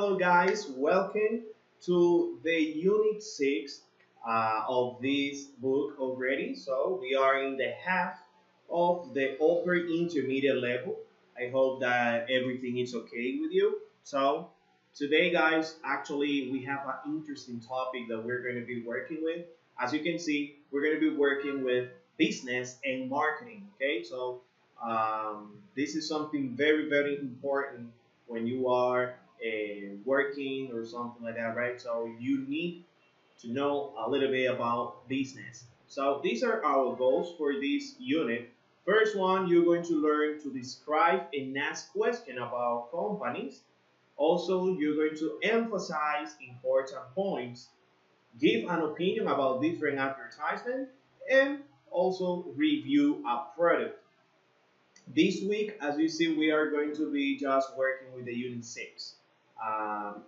hello guys. Welcome to the Unit 6 of this book already. So we are in the half of the upper intermediate level. I hope that everything is okay with you. So today guys, actually we have an interesting topic that we're going to be working with. As you can see, we're going to be working with business and marketing. Okay, so this is something very important when you are working or something like that, right? So you need to know a little bit about business. So these are our goals for this unit. First one, you're going to learn to describe and ask questions about companies. Also, you're going to emphasize important points, give an opinion about different advertisements, and also review a product. This week, as you see, we are going to be just working with the Unit 6.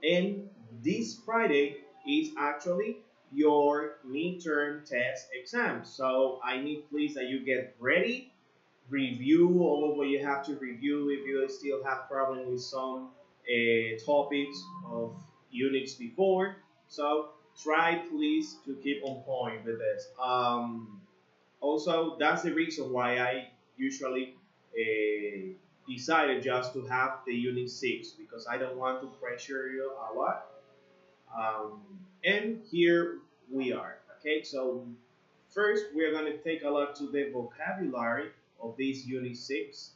And this Friday is actually your midterm test exam. So I need please that you get ready, review all of what you have to review if you still have problem with some topics of units before. So try please to keep on point with this. Also, that's the reason why I usually uh, decided just to have the Unit 6 because I don't want to pressure you a lot. Um, and here we are. Okay, so first we're going to take a look to the vocabulary of this Unit 6.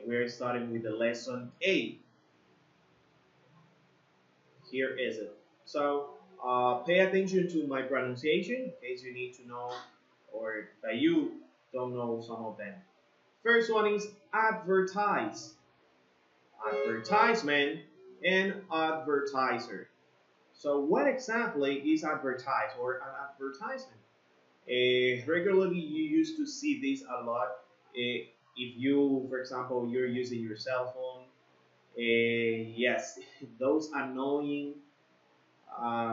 We're starting with the lesson A. Here is it. So pay attention to my pronunciation in case you need to know or that you don't know some of them. First one is advertise, advertisement, and advertiser. So what exactly is advertise or an advertisement? Regularly, you used to see this a lot. If you, for example, you're using your cell phone, yes, those annoying,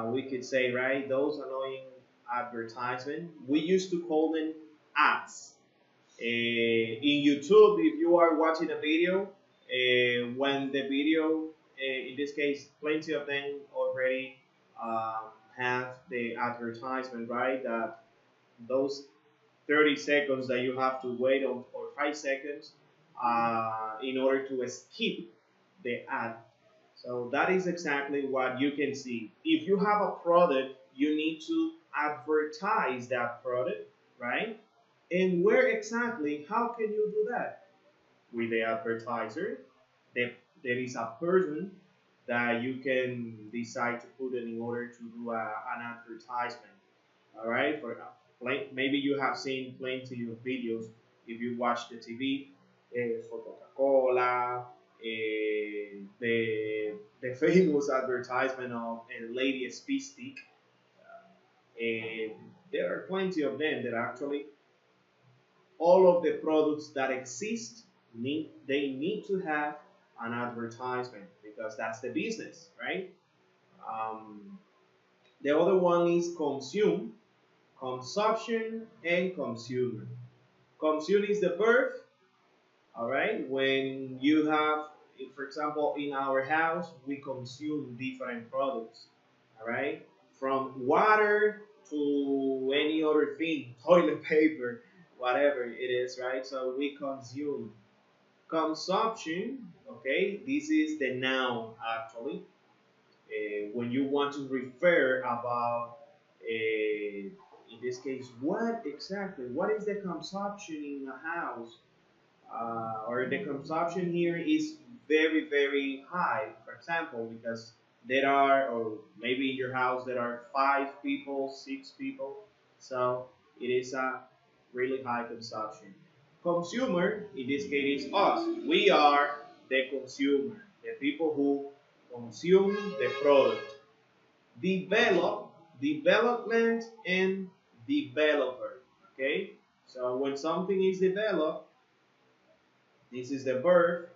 we could say, right? Those annoying advertisement. We used to call them ads. In YouTube, if you are watching a video, when the video, in this case, plenty of them already have the advertisement, right? That those 30 seconds that you have to wait on, or 5 seconds, in order to skip the ad. So that is exactly what you can see. If you have a product, you need to advertise that product, right? And where exactly, how can you do that? With the advertiser, there, there is a person that you can decide to put in order to do an advertisement. All right, maybe you have seen plenty of videos if you watch the TV for Coca-Cola, the famous advertisement of Lady Speed Stick, and there are plenty of them that actually all of the products that exist need to have an advertisement because that's the business, right? Um, the other one is consume, consumption, and consumer. Consume is the verb, all right? When you have, for example, in our house, we consume different products, all right? From water to any other thing, toilet paper, whatever it is, right? So we consume. Consumption, okay, this is the noun actually. When you want to refer about, in this case, what exactly, what is the consumption in a house? Or the consumption here is very high, for example, because there are, or maybe in your house there are 5 people, 6 people, so it is a really high consumption. Consumer, in this case, is us. We are the consumer, the people who consume the product. Develop, development, and developer. Okay, so when something is developed, this is the verb.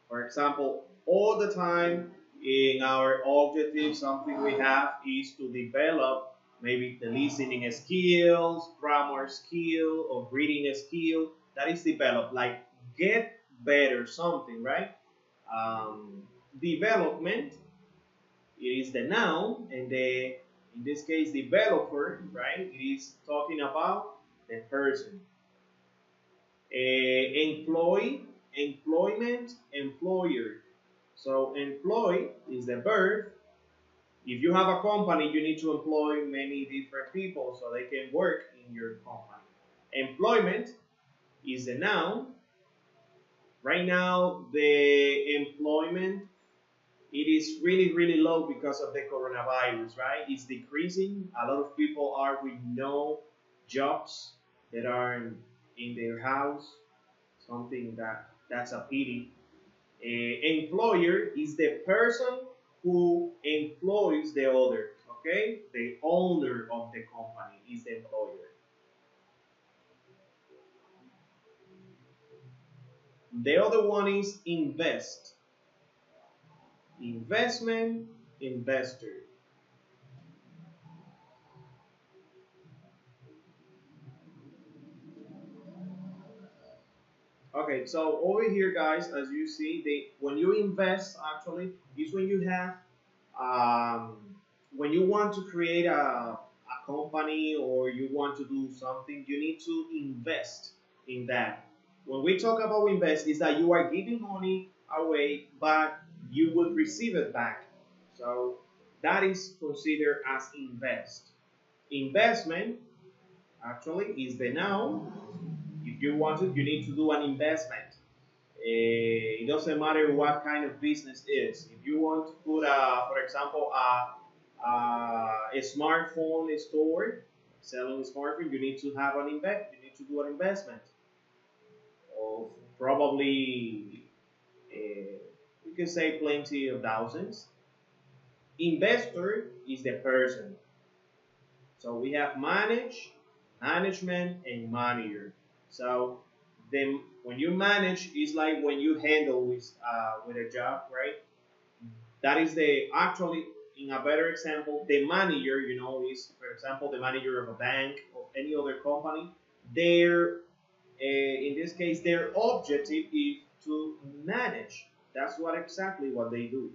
For example, all the time in our objective, something we have is to develop maybe the listening skills, grammar skill, or reading skill. That is develop, like get better something, right? Um, Development, it is the noun, and the, in this case, developer, right? It is talking about the person. Employee, employment, employer. So employ is the verb. If you have a company, you need to employ many different people so they can work in your company. Employment is the noun. Right now, the employment, it is really, really low because of the coronavirus, right? It's decreasing. A lot of people are with no jobs that are in their house. Something that's a pity. Employer is the person who employs the other. Okay, the owner of the company is the employer. The other one is invest. Investment, investor. Okay, so over here, guys, as you see, when you invest, actually, is when you have, um, when you want to create a company or you want to do something, you need to invest in that. When we talk about invest, is that you are giving money away, but you will receive it back. So that is considered as invest. Investment actually is the noun. If you want it, you need to do an investment. It doesn't matter what kind of business it is. If you want to put, for example, a smartphone store, selling a smartphone, you need to have an invest. You need to do an investment of probably, you can say, plenty of thousands. Investor is the person. So we have manage, management, and manager. So then when you manage, it's like when you handle with a job, right? That is the actually in a better example, the manager, is for example the manager of a bank or any other company. Their in this case, their objective is to manage. That's what exactly what they do.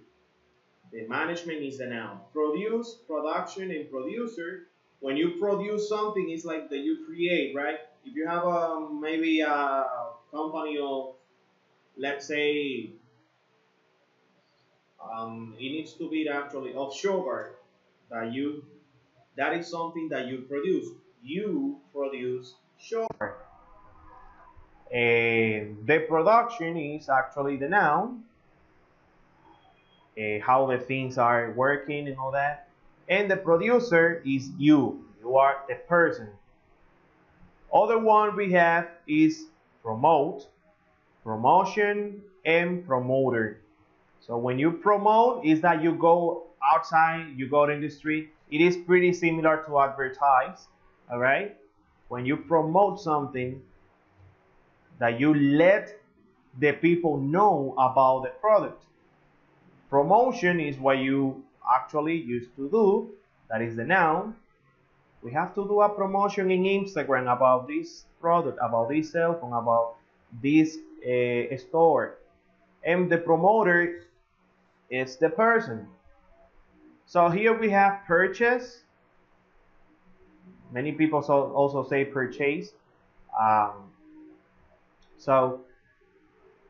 The management is the noun. Produce, production, and producer. When you produce something, it's like that you create, right? If you have maybe a company of, let's say, it needs to be actually of sugar that is something that you produce. You produce sugar. The production is actually the noun, how the things are working and all that. And the producer is you. You are the person. Other one we have is promote, promotion, and promoter. So when you promote, is that you go outside, you go in the street. It is pretty similar to advertise. All right. When you promote something, that you let the people know about the product. Promotion is what you actually used to do. That is the noun. We have to do a promotion in Instagram about this product, about this cell phone, about this store. And the promoter is the person. So here we have purchase. Many people also say purchase. So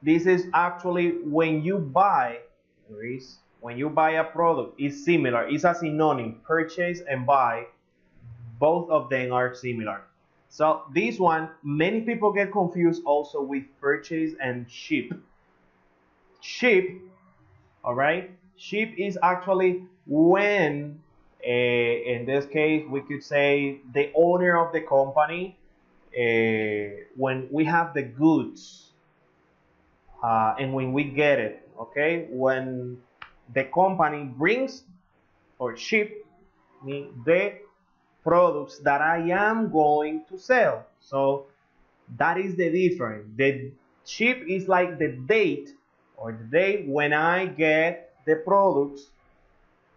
this is actually when you buy, when you buy a product, it's similar. It's a synonym. Purchase and buy, both of them are similar. So this one, many people get confused also with purchase and ship. Ship, all right? Ship is actually when, in this case, we could say the owner of the company, when we have the goods and when we get it, okay? When the company brings or ship me the products that I am going to sell. So that is the difference. The ship is like the date or the day when I get the products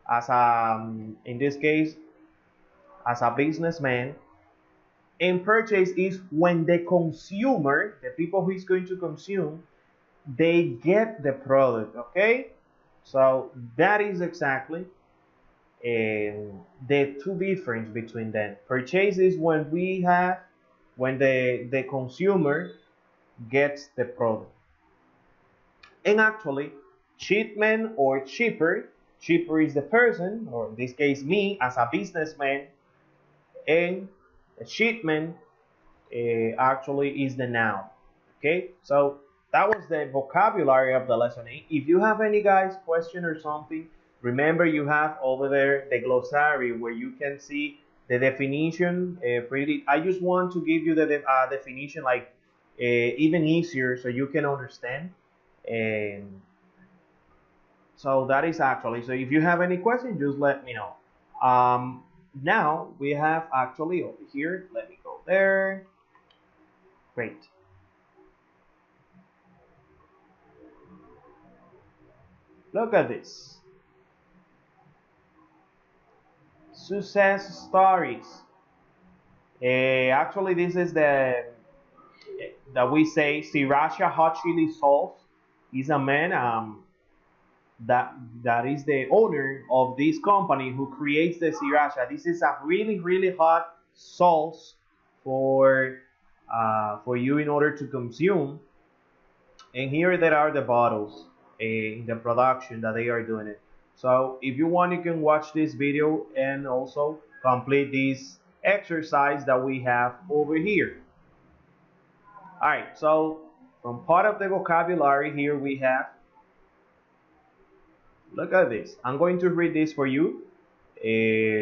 as a, in this case, as a businessman. And purchase is when the consumer, the people who is going to consume, they get the product, okay? So that is exactly the two difference between them. Purchase is when the consumer gets the product. And actually, shipment or cheaper is the person, or in this case me as a businessman, and the shipment actually is the noun. Okay, so that was the vocabulary of the lesson 8. If you have any guys question or something, remember you have over there the glossary where you can see the definition. I just want to give you the definition like even easier so you can understand. And so that is actually, so if you have any questions, just let me know. Um, Now we have actually over here, let me go there. Great. Look at this. Success stories. Actually, this is the that we say Sriracha Hot Chili Sauce. Is a man that is the owner of this company who creates the Sriracha. This is a really hot sauce for you in order to consume. And here there are the bottles in the production that they are doing it. So if you want, you can watch this video and also complete this exercise that we have over here. All right, so from part of the vocabulary here we have, look at this. I'm going to read this for you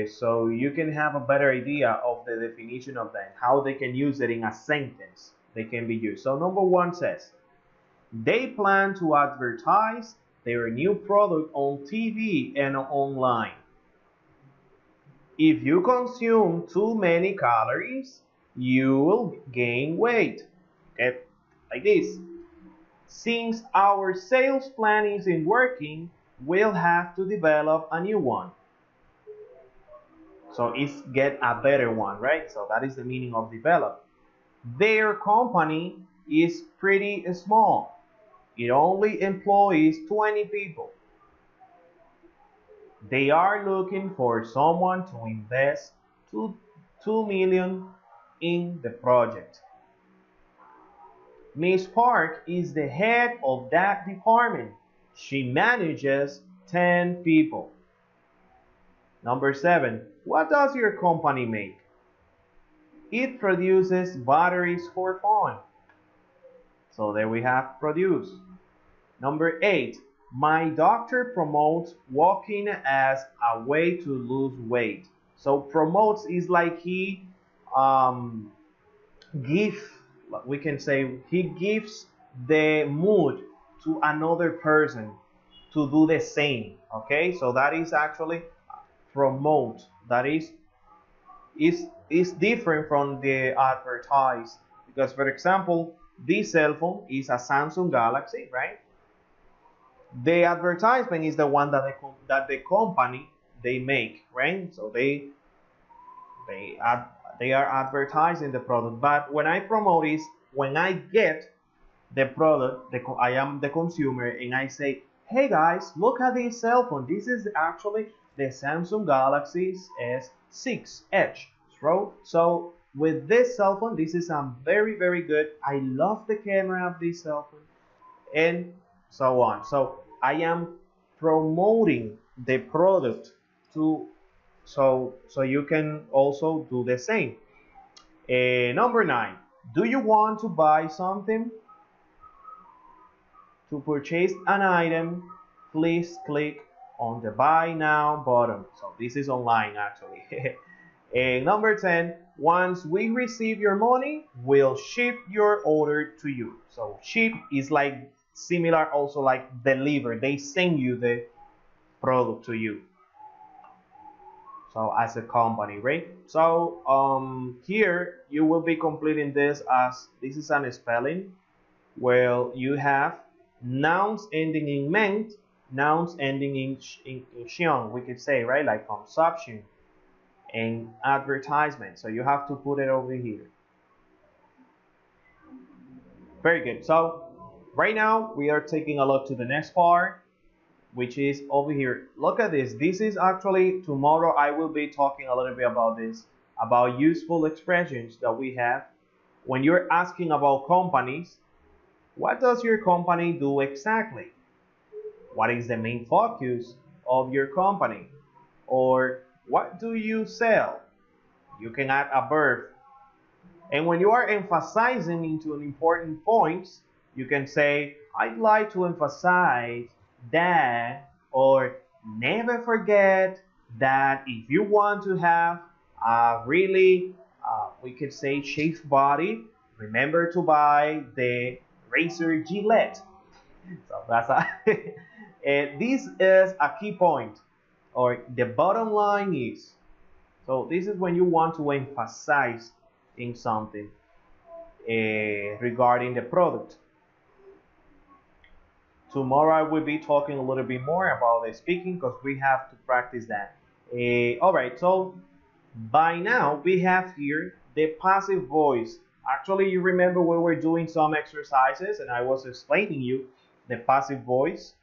so you can have a better idea of the definition of that, how they can use it in a sentence. They can be used. So number one says, they plan to advertise their new product on TV and online. If you consume too many calories, you will gain weight. Okay, like this. Since our sales plan isn't working, we'll have to develop a new one. So it's get a better one, right? So that is the meaning of develop. Their company is pretty small. It only employs 20 people. They are looking for someone to invest 2 million in the project. Miss Park is the head of that department. She manages 10 people. Number 7. What does your company make? It produces batteries for fun. So there we have produce. Number 8. My doctor promotes walking as a way to lose weight. So promotes is like he give, we can say he gives the mood to another person to do the same. Okay, so that is actually promote. That is different from the advertise, because for example this cell phone is a Samsung Galaxy, right? The advertisement is the one that the company they make, right? So they are advertising the product. But when I promote is when I get the product, I am the consumer, and I say, hey guys, look at this cell phone. This is actually the Samsung Galaxy S6 Edge. So with this cell phone, this is very good. I love the camera of this cell phone, and so on. So I am promoting the product to so you can also do the same. Number 9. Do you want to buy something? To purchase an item, please click on the buy now button. So this is online actually. And number 10, once we receive your money, we'll ship your order to you. So ship is like similar also like deliver. They send you the product to you. So as a company, right? So here you will be completing this as this is an spelling. Well, you have nouns ending in ment, nouns ending in xion, we could say, right? Like consumption and advertisement. So you have to put it over here. Very good. So right now we are taking a look to the next part. which is over here. Look at this. This is actually, tomorrow I will be talking a little bit about this, about useful expressions that we have. When you're asking about companies, what does your company do exactly? What is the main focus of your company? Or what do you sell? You can add a verb. And when you are emphasizing into an important point, you can say, I'd like to emphasize that, or never forget that if you want to have a really, we could say, shaved body, remember to buy the razor Gillette. So that's a this is a key point, or the bottom line is. So this is when you want to emphasize in something regarding the product. Tomorrow I will be talking a little bit more about the speaking because we have to practice that. All right, so by now we have here the passive voice. Actually, you remember we were doing some exercises and I was explaining you the passive voice.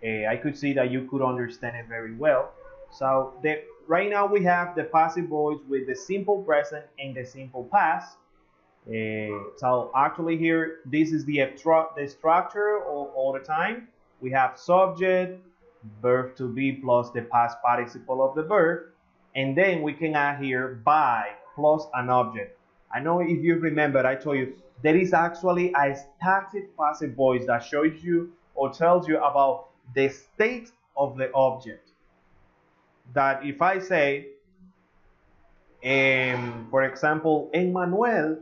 I could see that you could understand it very well. So right now we have the passive voice with the simple present and the simple past. So actually here, this is the structure all the time. We have subject, verb to be plus the past participle of the verb. And then we can add here by plus an object. I know if you remember, I told you there is actually a static passive voice that shows you or tells you about the state of the object. That if I say, for example, Emmanuel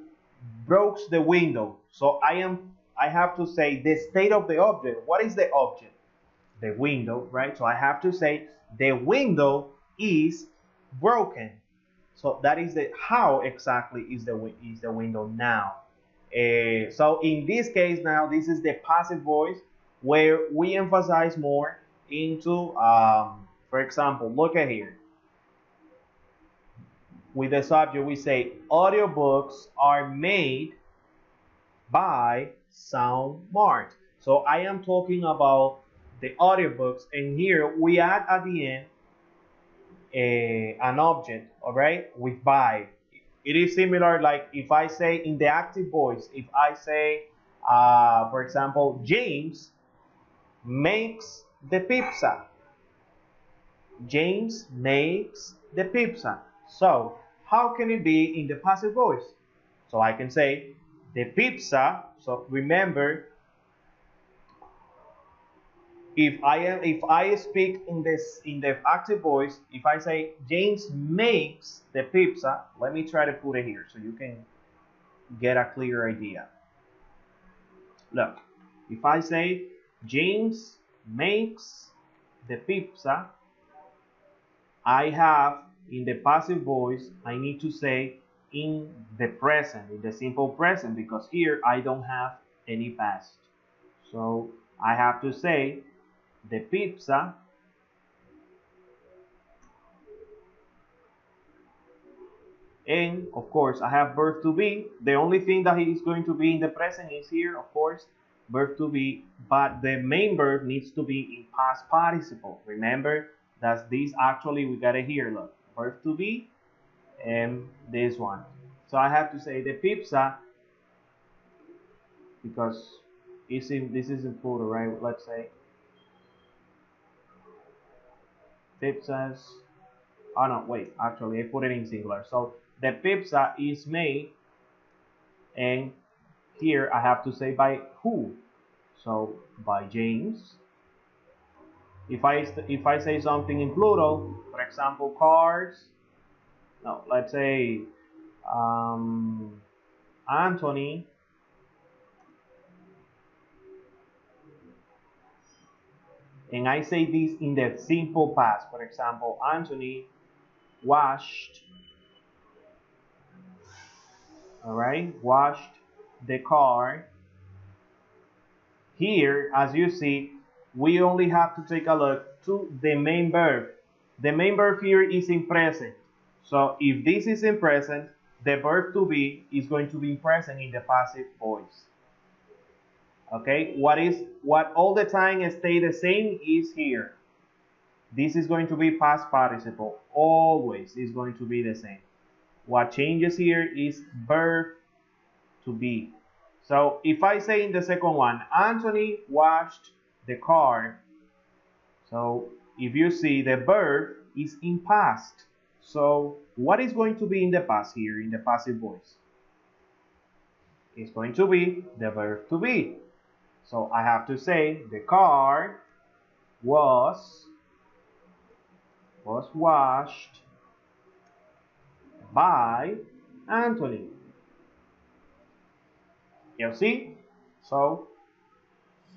broke the window. So I have to say the state of the object. What is the object? The window, right? So I have to say the window is broken. So that is the how exactly is the window now. So in this case now, this is the passive voice where we emphasize more into, for example, look at here. With the subject, we say audiobooks are made by SoundMart. So I am talking about the audiobooks, and here we add at the end an object, all right, with by. It is similar like if I say in the active voice, if I say, for example, James makes the pizza. James makes the pizza. So how can it be in the passive voice? So I can say the pizza. So remember, if I speak in the active voice, if I say James makes the pizza, let me try to put it here so you can get a clear idea. Look, if I say James makes the pizza, I have in the passive voice, I need to say in the present, in the simple present, because here I don't have any past. So I have to say the pizza and of course I have verb to be. The only thing that is going to be in the present is here, of course, verb to be, but the main verb needs to be in past participle. Remember, that's this actually, we got it here, look, verb to be and this one. So I have to say the pizza because this is in plural, right? Let's say pizzas. Oh no, wait, actually I put it in singular. So the pizza is made, and here I have to say by who? So by James. If I say something in plural, for example, cars. No, let's say Anthony and I say this in the simple past. For example, Anthony washed, all right, washed the car. Here, as you see, we only have to take a look to the main verb. The main verb here is in present. So if this is in present, the verb to be is going to be present in the passive voice. Okay, what all the time stay the same is here. This is going to be past participle. Always is going to be the same. What changes here is verb to be. So if I say in the second one, Anthony washed the car. So if you see, the verb is in past. So what is going to be in the past here, in the passive voice? It's going to be the verb to be. So I have to say the car was washed by Anthony. You see? So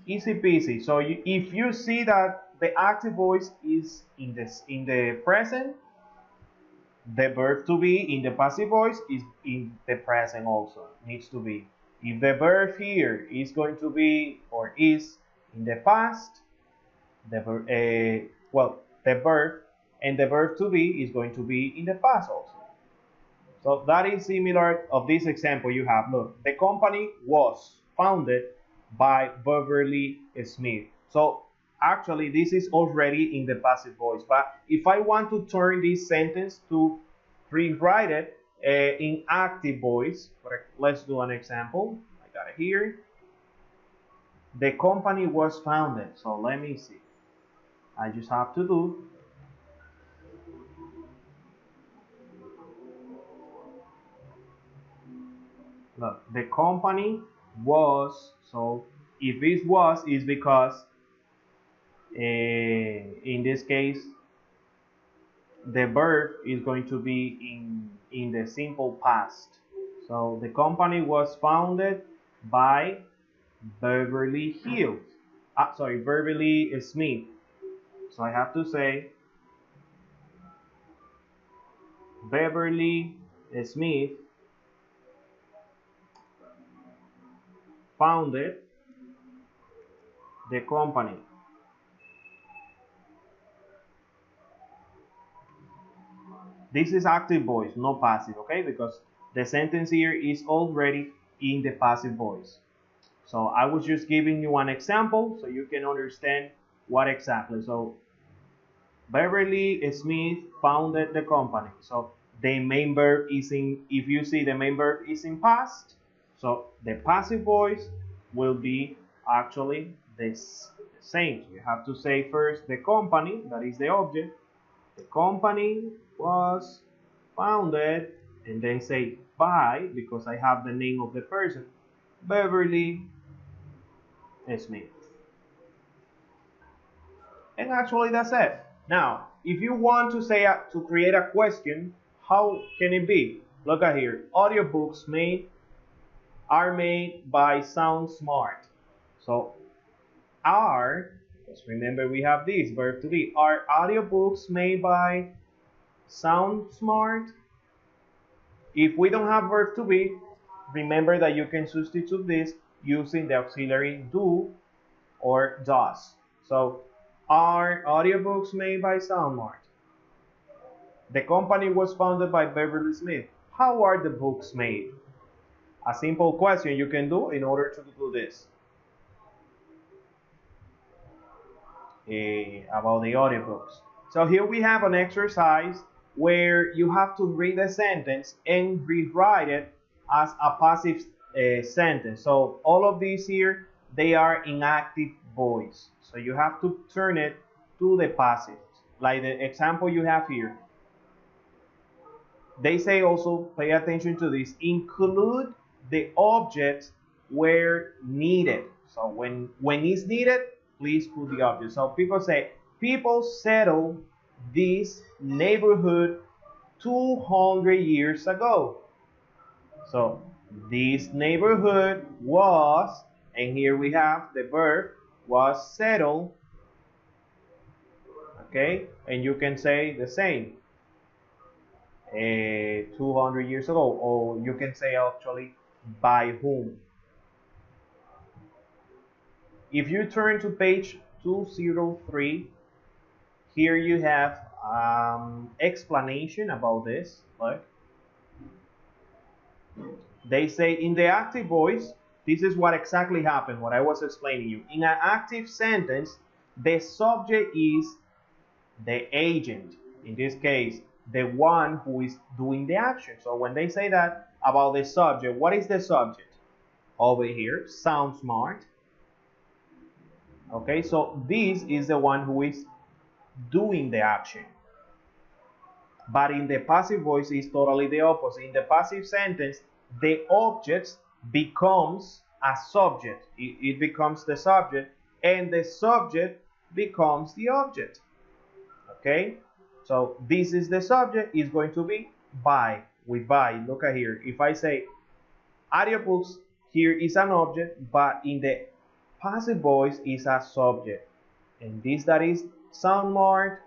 easy peasy. So if you see that the active voice is in the present, the verb to be in the passive voice is in the present also. Needs to be. If the verb here is going to be or is in the past, the verb and the verb to be is going to be in the past also. So that is similar of this example you have. Look, the company was founded by Beverly Smith. So actually this is already in the passive voice, but if I want to turn this sentence to rewrite it in active voice, let's do an example. I got it here. The company was founded. So let me see. I just have to do look, the company was, so if it was, is because in this case the verb is going to be in the simple past. So the company was founded by Beverly Smith. So I have to say Beverly Smith founded the company. This is active voice, not passive, okay? Because the sentence here is already in the passive voice. So I was just giving you an example so you can understand what exactly. So Beverly Smith founded the company. So the main verb is in, if you see the main verb is in past, so the passive voice will be actually the same. You have to say first the company, that is the object. The company was founded, and then say by, because I have the name of the person, Beverly Smith. And actually that's it. Now, if you want to say to create a question, how can it be? Look at here. Audiobooks are made by SoundSmart. So just remember we have this verb to be. Are audiobooks made by SoundSmart? If we don't have verb to be, remember that you can substitute this using the auxiliary do or does. So are audiobooks made by SoundSmart? The company was founded by Beverly Smith. How are the books made? A simple question you can do in order to do this. About the audiobooks. So here we have an exercise where you have to read the sentence and rewrite it as a passive sentence. So all of these here, they are in active voice. So you have to turn it to the passive. Like the example you have here. They say also, pay attention to this, include the objects where needed. So when it's needed, please put the object. So people say, people settled this neighborhood 200 years ago. So this neighborhood was, and here we have the verb, was settled. Okay, and you can say the same. 200 years ago, or you can say actually by whom. If you turn to page 203, here you have explanation about this. Look, they say in the active voice, this is what exactly happened, what I was explaining you. In an active sentence, the subject is the agent, in this case, the one who is doing the action. So when they say that about the subject, what is the subject? Over here, sound smart. Okay, so this is the one who is doing the action. But in the passive voice is totally the opposite. In the passive sentence, the object becomes a subject. It becomes the subject, and the subject becomes the object. Okay, so this is the subject, is going to be by, with by. Look at here. If I say audiobooks, here is an object, but in the passive voice is a subject. And this that is SoundMart,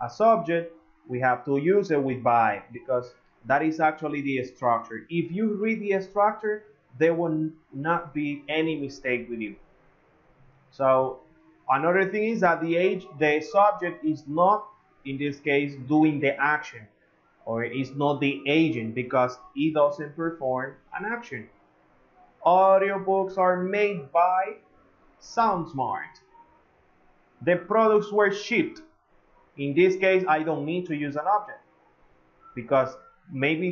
a subject, we have to use it with by because that is actually the structure. If you read the structure, there will not be any mistake with you. So another thing is that the subject is not, in this case, doing the action, or is not the agent because it doesn't perform an action. Audiobooks are made by SoundSmart. The products were shipped. In this case, I don't need to use an object because maybe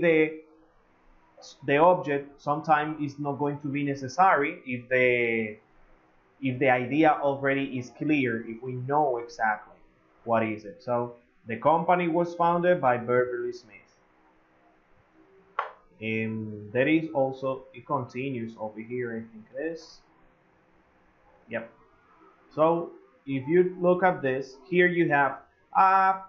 the object sometimes is not going to be necessary if the idea already is clear, if we know exactly what is it. So the company was founded by Beverly Smith. There is also, it continues over here, I think it is. Yep. So if you look at this, here you have a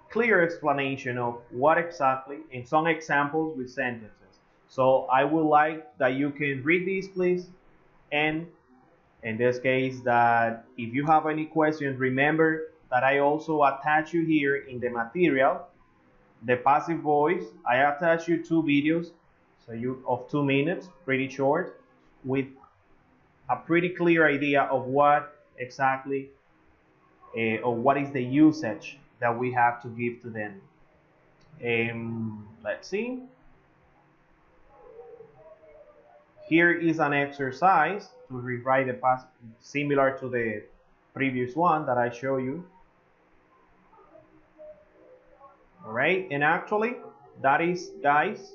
clear explanation of what exactly, and some examples with sentences. So I would like that you can read these, please. And in this case, that if you have any questions, remember that I also attach you here in the material, the passive voice. I attach you 2 videos, so you of 2 minutes, pretty short, with a pretty clear idea of what exactly or what is the usage that we have to give to them. Let's see. Here is an exercise to rewrite the past, similar to the previous one that I show you. All right, and actually, that is, guys,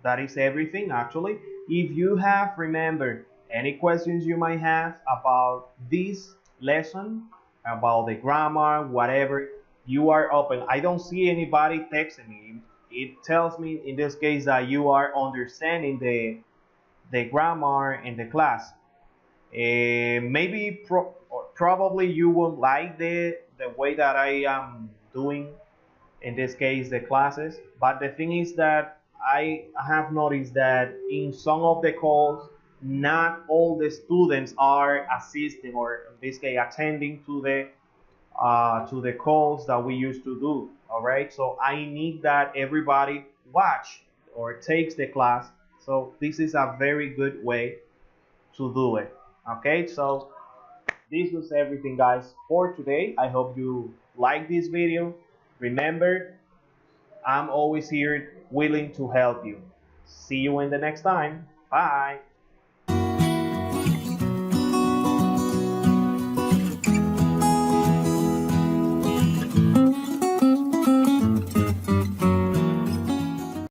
that is everything. Actually, if you have, remember, any questions you might have about this lesson, about the grammar, whatever, you are open. I don't see anybody texting me. It tells me in this case that you are understanding the grammar in the class. Maybe probably you won't like the way that I am doing, in this case, the classes. But the thing is that I have noticed that in some of the calls, not all the students are assisting, or in this case, attending to the calls that we used to do. All right, so I need that everybody watch or takes the class. So this is a very good way to do it. Okay, so this was everything, guys, for today. I hope you like this video. Remember, I'm always here willing to help you. See you in the next time. Bye.